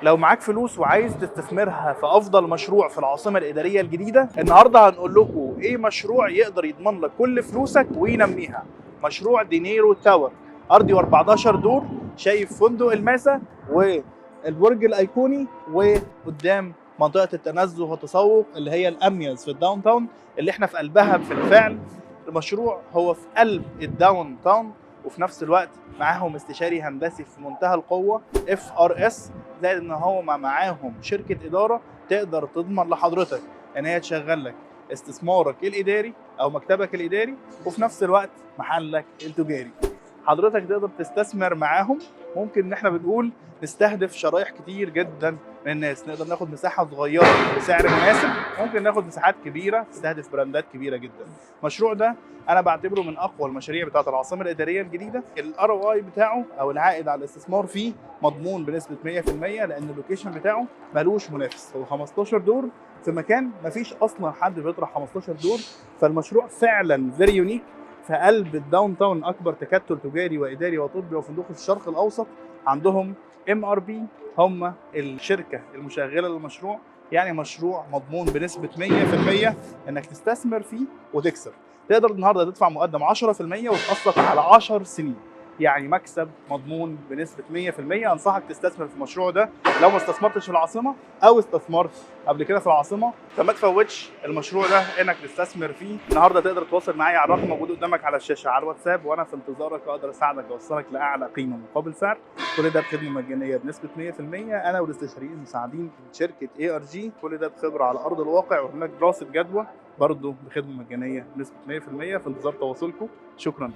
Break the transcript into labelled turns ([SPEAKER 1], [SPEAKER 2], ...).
[SPEAKER 1] لو معاك فلوس وعايز تستثمرها في افضل مشروع في العاصمه الاداريه الجديده، النهارده هنقول لكم ايه مشروع يقدر يضمن لك كل فلوسك وينميها. مشروع دينيرو تاور، ارضي 14 دور، شايف فندق الماسا والبرج الايقوني، وقدام منطقه التنزه والتسوق اللي هي الاميز في الداون تاون اللي احنا في قلبها بالفعل. المشروع هو في قلب الداون تاون، وفي نفس الوقت معاهم استشاري هندسي في منتهى القوه FRS، زائد ان هو معاهم شركه اداره تقدر تضمن لحضرتك ان هي تشغل لك استثمارك الاداري او مكتبك الاداري، وفي نفس الوقت محلك التجاري. حضرتك تقدر تستثمر معاهم. ممكن ان احنا بنقول نستهدف شرائح كتير جدا من الناس، نقدر ناخد مساحه صغيره بسعر مناسب، ممكن ناخد مساحات كبيره تستهدف براندات كبيره جدا. المشروع ده انا بعتبره من اقوى المشاريع بتاعه العاصمه الاداريه الجديده. الROI بتاعه او العائد على الاستثمار فيه مضمون بنسبه 100%، لان اللوكيشن بتاعه ملوش منافس. هو 15 دور في مكان مفيش اصلا حد بيطرح 15 دور، فالمشروع فعلا فيري يونيك في قلب الداون تاون، اكبر تكتل تجاري واداري وطبي وفندقي في الشرق الاوسط. عندهم MRB، هم الشركه المشغله للمشروع. يعني مشروع مضمون بنسبه 100% انك تستثمر فيه وتكسب. تقدر النهارده تدفع مقدم 10% وتقسط على 10 سنين، يعني مكسب مضمون بنسبه 100%. انصحك تستثمر في المشروع ده لو ما استثمرتش في العاصمه او استثمرت قبل كده في العاصمه، فما تفوتش المشروع ده انك تستثمر فيه. النهارده تقدر تتواصل معايا على الرقم موجود قدامك على الشاشه على الواتساب، وانا في انتظارك اقدر اساعدك اوصلك لاعلى قيمه مقابل سعر. كل ده بخدمه مجانيه بنسبه 100%. انا والاستشاريين المساعدين من شركه ARG، كل ده بخبره على ارض الواقع، وهناك دراسه جدوى برضه بخدمه مجانيه بنسبه 100%. في انتظار تواصلكم. شكرا.